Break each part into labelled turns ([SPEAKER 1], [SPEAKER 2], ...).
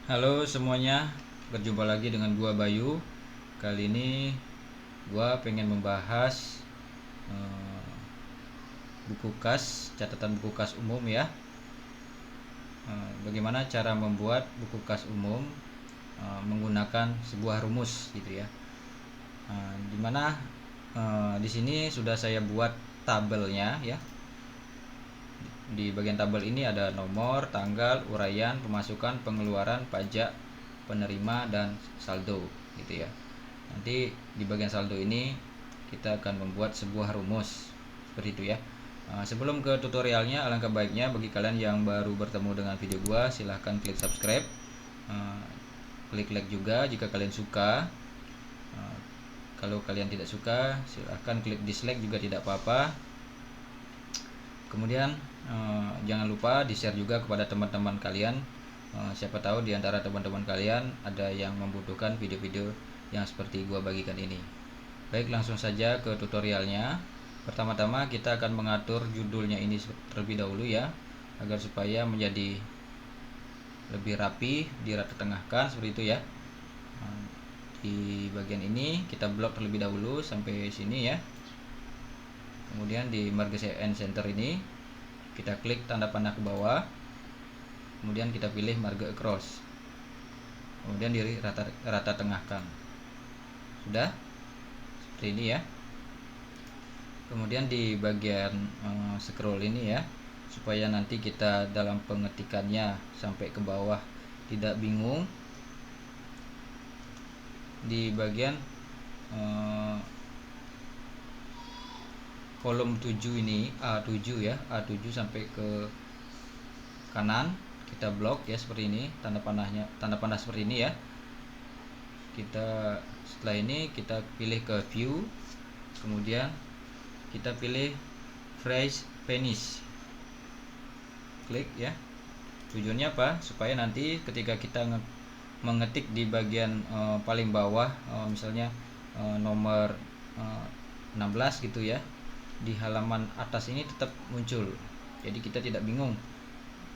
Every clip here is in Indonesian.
[SPEAKER 1] Halo semuanya, berjumpa lagi dengan gua Bayu. Kali ini gua pengen membahas eh, buku kas, catatan buku kas umum ya. Bagaimana cara membuat buku kas umum menggunakan sebuah rumus gitu ya. Dimana di sini sudah saya buat tabelnya ya. Di bagian tabel ini ada nomor, tanggal, uraian, pemasukan, pengeluaran, pajak, penerima, dan saldo gitu ya. Nanti di bagian saldo ini kita akan membuat sebuah rumus seperti itu ya. Sebelum ke tutorialnya, alangkah baiknya bagi kalian yang baru bertemu dengan video gua, silahkan klik subscribe, klik like juga jika kalian suka. Kalau kalian tidak suka, silahkan klik dislike juga tidak apa-apa. Kemudian jangan lupa di share juga kepada teman-teman kalian. Siapa tahu di antara teman-teman kalian ada yang membutuhkan video-video yang seperti gua bagikan ini. Baik, langsung saja ke tutorialnya. Pertama-tama kita akan mengatur judulnya ini terlebih dahulu ya, agar supaya menjadi lebih rapi, dirata tengahkan seperti itu ya. Di bagian ini kita blok terlebih dahulu sampai sini ya. Kemudian di margin and center ini kita klik tanda panah ke bawah, kemudian kita pilih margin across, kemudian di rata tengahkan. Sudah seperti ini ya. Kemudian di bagian scroll ini ya, supaya nanti kita dalam pengetikannya sampai ke bawah tidak bingung, di bagian kolom 7 ini A7 ya, A7 sampai ke kanan kita blok ya seperti ini, tanda panah seperti ini ya. Setelah ini kita pilih ke view, kemudian kita pilih fresh finish, klik ya. Tujuannya apa? Supaya nanti ketika kita mengetik di bagian paling bawah, misalnya nomor 16 gitu ya, di halaman atas ini tetap muncul, jadi kita tidak bingung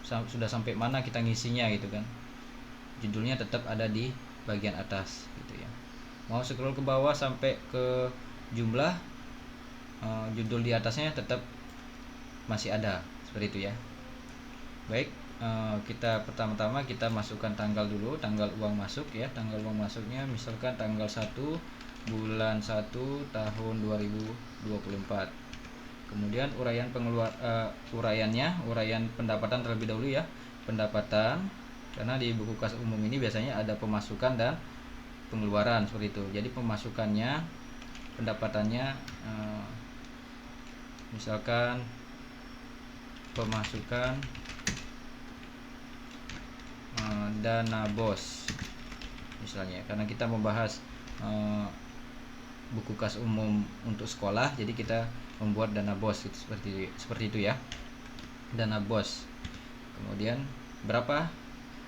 [SPEAKER 1] sudah sampai mana kita ngisinya gitu kan. Judulnya tetap ada di bagian atas gitu ya. Mau scroll ke bawah sampai ke jumlah, judul di atasnya tetap masih ada seperti itu ya. Baik, kita pertama-tama kita masukkan tanggal dulu, tanggal uang masuk ya. Tanggal uang masuknya misalkan tanggal 1 bulan 1 tahun 2024. Kemudian uraian uraian pendapatan terlebih dahulu ya. Pendapatan, karena di buku kas umum ini biasanya ada pemasukan dan pengeluaran seperti itu. Jadi pemasukannya, pendapatannya misalkan pemasukan dana bos misalnya, karena kita membahas buku kas umum untuk sekolah, jadi kita membuat dana bos seperti itu ya, dana bos. Kemudian berapa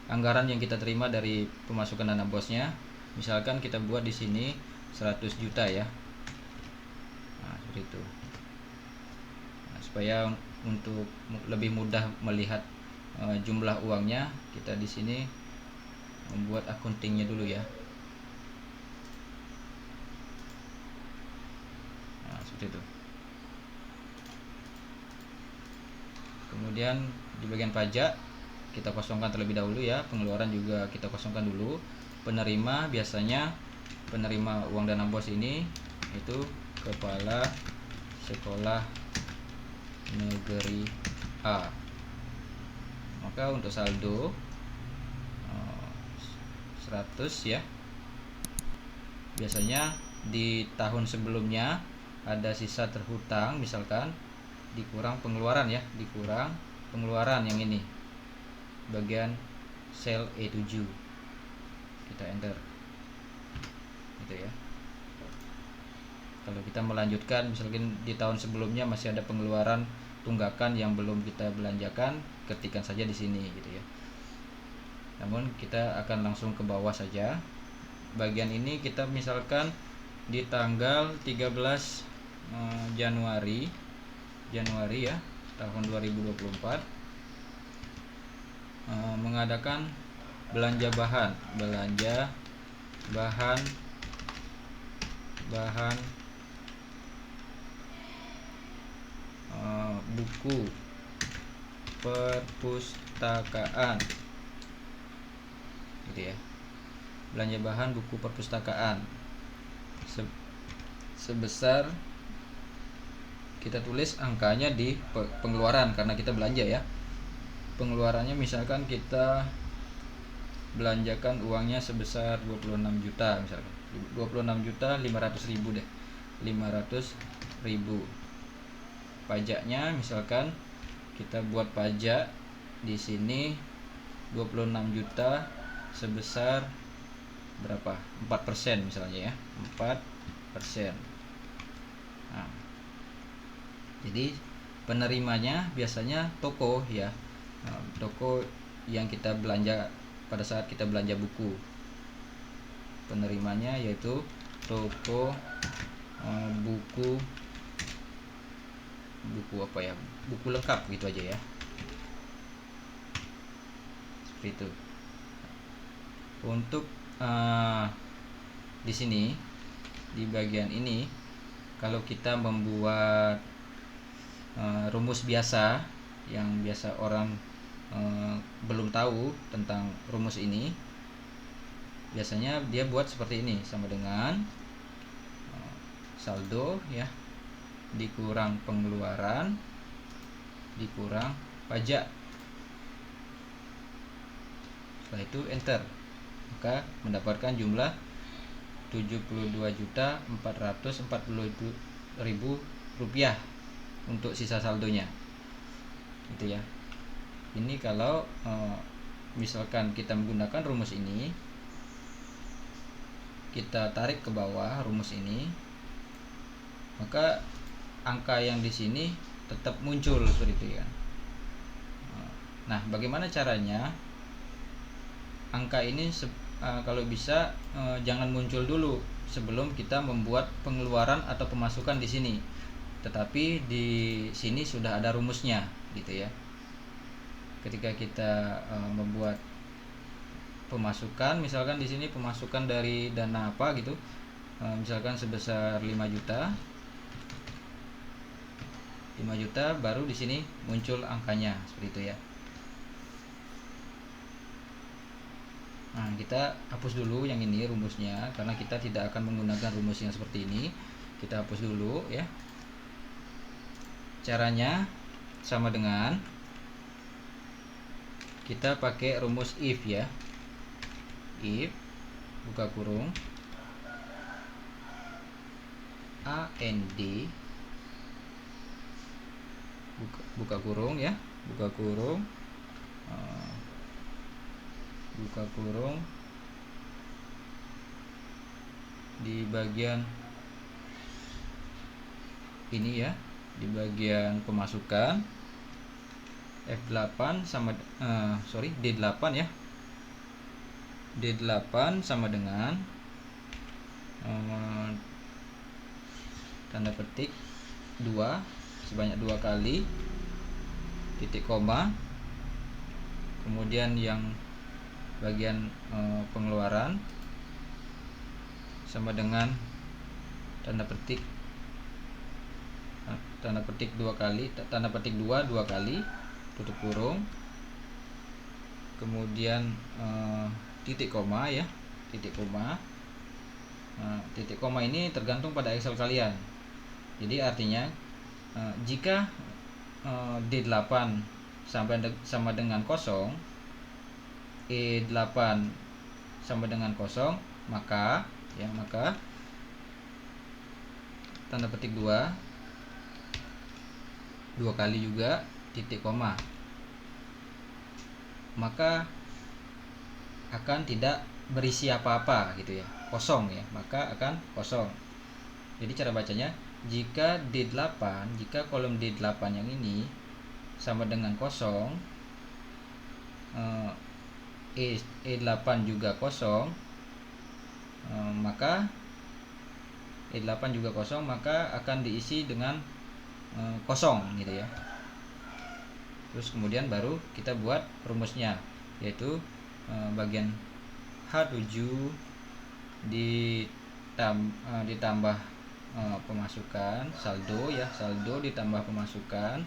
[SPEAKER 1] anggaran yang kita terima dari pemasukan dana bosnya, misalkan kita buat di sini 100 juta ya. Nah, seperti itu. Nah, supaya untuk lebih mudah melihat jumlah uangnya, kita di sini membuat akuntingnya dulu ya. Nah, seperti itu. Kemudian di bagian pajak kita kosongkan terlebih dahulu ya, pengeluaran juga kita kosongkan dulu. Penerima, biasanya penerima uang dana bos ini itu kepala sekolah negeri A. Maka untuk saldo 100 ya. Biasanya di tahun sebelumnya ada sisa terhutang, misalkan dikurang pengeluaran ya, dikurang pengeluaran yang ini, bagian sel E7, kita enter gitu ya. Kalau kita melanjutkan, misalkan di tahun sebelumnya masih ada pengeluaran tunggakan yang belum kita belanjakan, ketikkan saja di sini gitu ya. Namun kita akan langsung ke bawah saja. Bagian ini kita misalkan di tanggal 13 Januari ya tahun 2024 mengadakan belanja bahan buku perpustakaan, gitu ya. Belanja bahan buku perpustakaan sebesar, kita tulis angkanya di pengeluaran karena kita belanja ya. Pengeluarannya misalkan kita belanjakan uangnya sebesar 26 juta misalkan. 26.500.000 deh. 500.000. Pajaknya misalkan kita buat pajak di sini 26 juta sebesar berapa? 4% misalnya ya. 4%. Nah, jadi penerimanya biasanya toko ya. Toko yang kita belanja pada saat kita belanja buku. Penerimanya yaitu toko buku apa ya? Buku lengkap gitu aja ya. Seperti itu. Untuk di sini di bagian ini kalau kita membuat rumus biasa yang biasa orang belum tahu tentang rumus ini, biasanya dia buat seperti ini, sama dengan saldo ya dikurang pengeluaran dikurang pajak. Setelah itu enter, maka mendapatkan jumlah 72.440.000 rupiah untuk sisa saldonya, gitu ya. Ini kalau misalkan kita menggunakan rumus ini, kita tarik ke bawah rumus ini, maka angka yang di sini tetap muncul seperti itu ya. Nah, bagaimana caranya? Angka ini kalau bisa jangan muncul dulu sebelum kita membuat pengeluaran atau pemasukan di sini. Tetapi di sini sudah ada rumusnya, gitu ya. Ketika kita membuat pemasukan, misalkan di sini pemasukan dari dana apa gitu, misalkan sebesar 5 juta, baru di sini muncul angkanya seperti itu ya. Nah, kita hapus dulu yang ini rumusnya karena kita tidak akan menggunakan rumus yang seperti ini. Kita hapus dulu ya. Caranya sama dengan kita pakai rumus if ya. If buka kurung AND buka kurung ya, buka kurung di bagian ini ya, di bagian pemasukan F8 sama D8 ya. D8 sama dengan tanda petik 2 sebanyak 2 kali titik koma, kemudian yang bagian pengeluaran sama dengan tanda petik 2 kali, tanda petik 2 kali tutup kurung, kemudian titik koma ya, titik koma. Titik koma ini tergantung pada Excel kalian. Jadi artinya jika D8 sama dengan 0, E8 sama dengan 0, maka tanda petik 2 kali juga titik koma, maka akan tidak berisi apa-apa gitu ya, kosong ya, maka akan kosong. Jadi cara bacanya, jika kolom D8 yang ini sama dengan 0, E8 juga 0, maka E8 juga 0, maka akan diisi dengan kosong gitu ya. Terus kemudian baru kita buat rumusnya, yaitu bagian H7 ditambah pemasukan saldo ya, saldo ditambah pemasukan,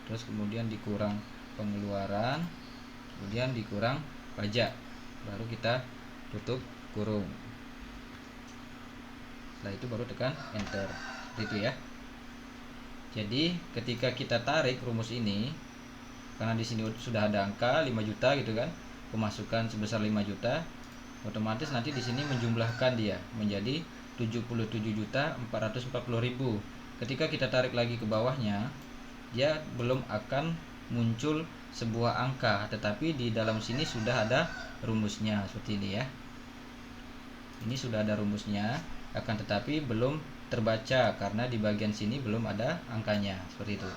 [SPEAKER 1] terus kemudian dikurang pengeluaran, kemudian dikurang pajak, baru kita tutup kurung. Setelah itu baru tekan enter, gitu ya. Jadi ketika kita tarik rumus ini, karena di sini sudah ada angka 5 juta gitu kan, pemasukan sebesar 5 juta, otomatis nanti di sini menjumlahkan dia menjadi 77.440.000. Ketika kita tarik lagi ke bawahnya, dia belum akan muncul sebuah angka, tetapi di dalam sini sudah ada rumusnya seperti ini ya. Ini sudah ada rumusnya, akan tetapi belum terbaca karena di bagian sini belum ada angkanya, seperti itu.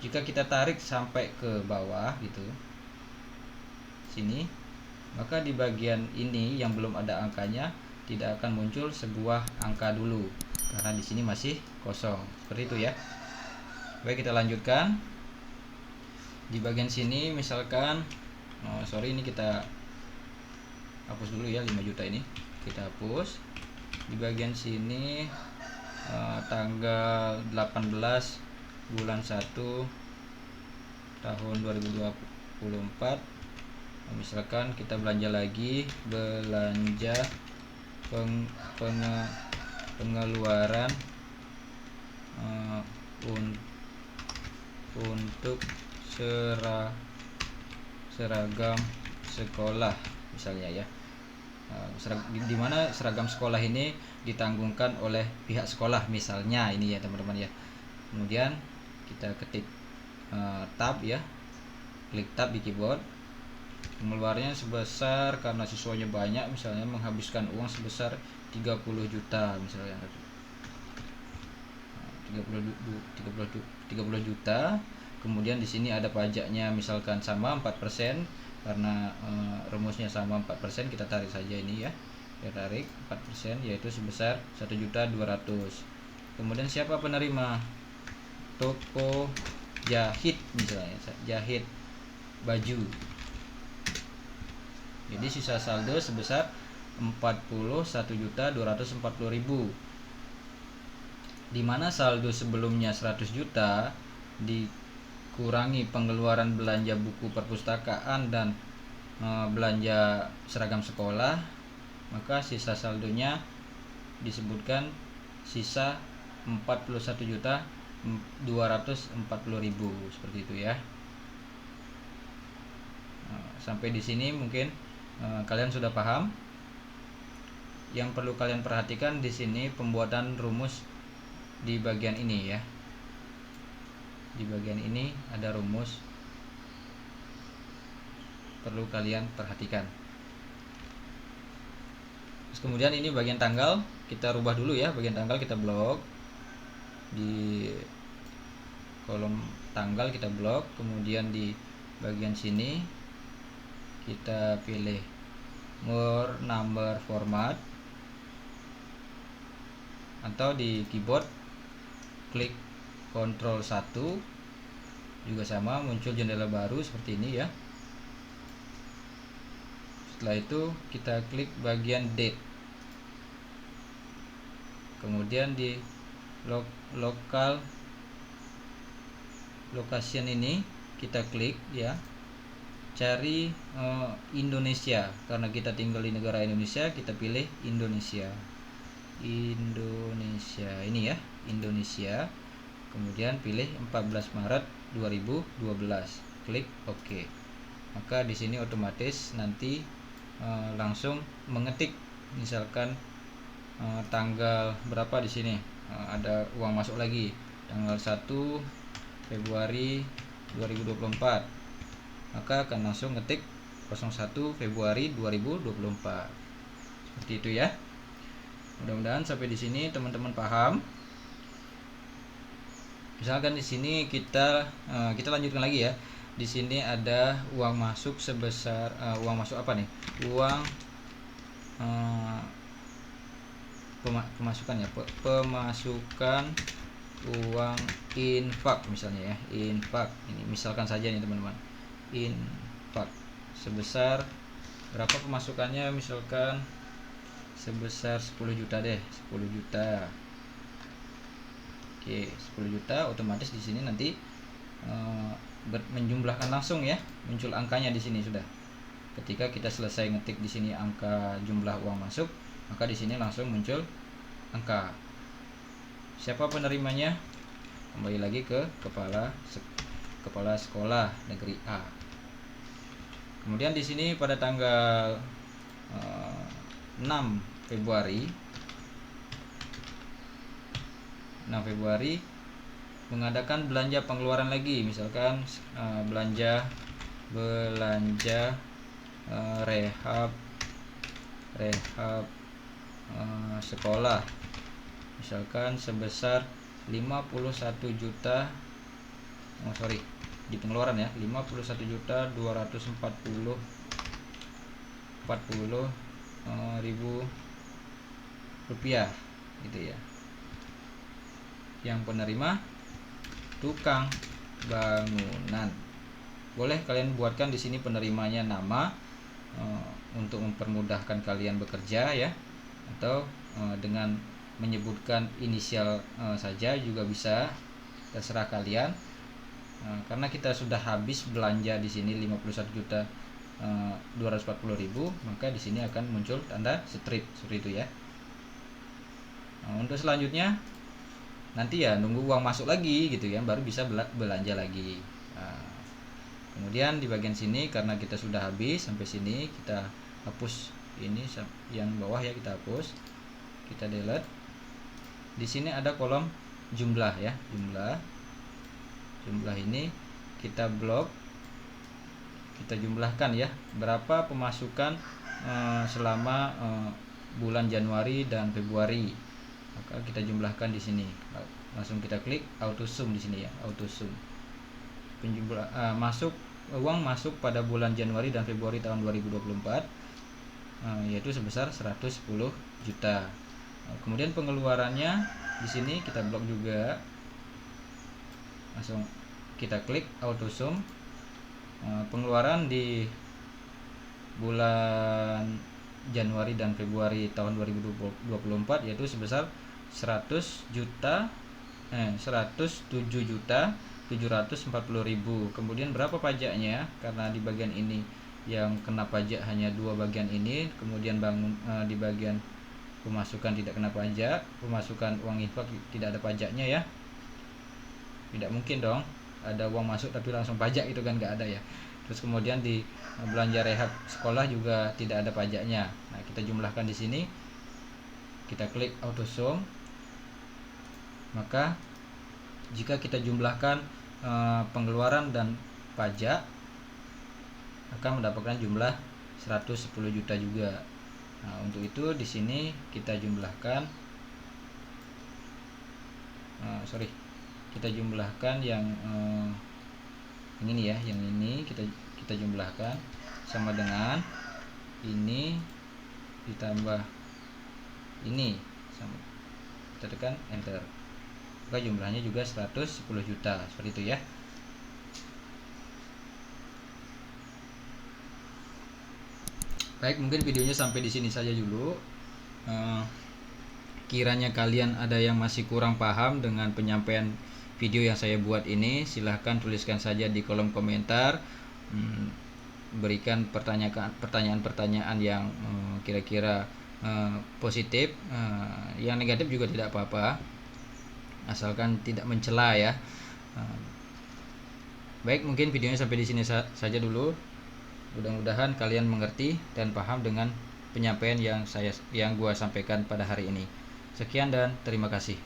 [SPEAKER 1] Jika kita tarik sampai ke bawah gitu, sini, maka di bagian ini yang belum ada angkanya tidak akan muncul sebuah angka dulu karena di sini masih kosong, seperti itu ya. Baik, kita lanjutkan. Di bagian sini misalkan ini kita hapus dulu ya, 5 juta ini kita hapus. Di bagian sini tanggal 18 bulan 1 tahun 2024, misalkan kita belanja lagi, belanja pengeluaran untuk seragam sekolah misalnya ya. Di mana seragam sekolah ini ditanggungkan oleh pihak sekolah misalnya ini ya teman-teman ya. Kemudian kita ketik tab ya, klik tab di keyboard. Pengeluarannya sebesar, karena siswanya banyak, misalnya menghabiskan uang sebesar 30 juta misalnya. 30 juta. Kemudian di sini ada pajaknya misalkan sama 4%, karena rumusnya sama 4%, kita tarik saja ini ya. Kita tarik 4%, yaitu sebesar 1.200.000. Kemudian siapa penerima? Toko jahit misalnya, jahit baju. Jadi sisa saldo sebesar 41.240.000, di mana saldo sebelumnya 100 juta dikurangi pengeluaran belanja buku perpustakaan dan belanja seragam sekolah, maka sisa saldonya disebutkan sisa 41.240.000, seperti itu ya. Sampai di sini mungkin kalian sudah paham. Yang perlu kalian perhatikan di sini pembuatan rumus di bagian ini ya. Di bagian ini ada rumus, perlu kalian perhatikan. Terus kemudian ini bagian tanggal kita rubah dulu ya. Bagian tanggal kita blok, di kolom tanggal kita blok. Kemudian di bagian sini kita pilih more number format, atau di keyboard klik Ctrl 1 juga sama, muncul jendela baru seperti ini ya. Setelah itu kita klik bagian date, kemudian di local location ini kita klik ya, cari Indonesia, karena kita tinggal di negara Indonesia, kita pilih Indonesia ini ya, Indonesia. Kemudian pilih 14 Maret 2012, klik OK. Maka di sini otomatis nanti langsung mengetik misalkan tanggal berapa di sini, ada uang masuk lagi tanggal 1 Februari 2024, maka akan langsung ngetik 01 Februari 2024. Seperti itu ya. Mudah-mudahan sampai di sini teman-teman paham. Misalkan di sini kita lanjutkan lagi ya. Di sini ada uang masuk sebesar uang masuk apa nih? Uang pemasukan ya. Pemasukan uang infak misalnya ya. Infak ini misalkan saja nih teman-teman. Infak sebesar Berapa pemasukannya, misalkan sebesar 10 juta deh, 10 juta. Oke, 10 juta otomatis di sini nanti menjumlahkan langsung ya, muncul angkanya di sini sudah. Ketika kita selesai ngetik di sini angka jumlah uang masuk, maka di sini langsung muncul angka. Siapa penerimanya? Kembali lagi ke kepala sekolah negeri A. Kemudian di sini pada tanggal 6 Februari mengadakan belanja pengeluaran lagi, misalkan belanja rehab sekolah, misalkan sebesar 51 juta, di pengeluaran ya, 51.240.000 rupiah gitu ya. Yang penerima tukang bangunan. Boleh kalian buatkan di sini penerimanya nama untuk mempermudahkan kalian bekerja ya, atau dengan menyebutkan inisial saja juga bisa, terserah kalian. Karena kita sudah habis belanja di sini 51.240.000, maka di sini akan muncul tanda strip seperti itu ya. Untuk selanjutnya nanti ya nunggu uang masuk lagi gitu ya, baru bisa belanja lagi. Kemudian di bagian sini karena kita sudah habis sampai sini, kita hapus ini yang bawah ya, kita hapus, kita delete. Di sini ada kolom jumlah ya, jumlah ini kita blok, kita jumlahkan ya, berapa pemasukan selama bulan Januari dan Februari. Maka kita jumlahkan di sini. Langsung kita klik auto sum di sini ya, auto sum. Uang masuk pada bulan Januari dan Februari tahun 2024 yaitu sebesar 110 juta. Kemudian pengeluarannya di sini kita blok juga. Langsung kita klik auto sum. Pengeluaran di bulan Januari dan Februari tahun 2024 yaitu sebesar 107.740.000. Kemudian berapa pajaknya? Karena di bagian ini yang kena pajak hanya dua bagian ini, kemudian di bagian pemasukan tidak kena pajak, pemasukan uang infak tidak ada pajaknya ya. Tidak mungkin dong ada uang masuk tapi langsung pajak, itu kan nggak ada ya. Terus kemudian di belanja rehab sekolah juga tidak ada pajaknya. Nah, kita jumlahkan di sini, kita klik auto sum. Maka jika kita jumlahkan pengeluaran dan pajak, akan mendapatkan jumlah 110 juta juga. Nah, untuk itu di sini kita jumlahkan kita jumlahkan yang ini ya, yang ini kita jumlahkan sama dengan ini ditambah ini, sama, kita tekan enter, maka jumlahnya juga 110 juta seperti itu ya. Baik, mungkin videonya sampai di sini saja dulu. Kiranya kalian ada yang masih kurang paham dengan penyampaian video yang saya buat ini, silahkan tuliskan saja di kolom komentar. Berikan pertanyaan-pertanyaan yang kira-kira positif, yang negatif juga tidak apa-apa, asalkan tidak mencela ya. Baik, mungkin videonya sampai di sini saja dulu. Mudah-mudahan kalian mengerti dan paham dengan penyampaian yang gua sampaikan pada hari ini. Sekian dan terima kasih.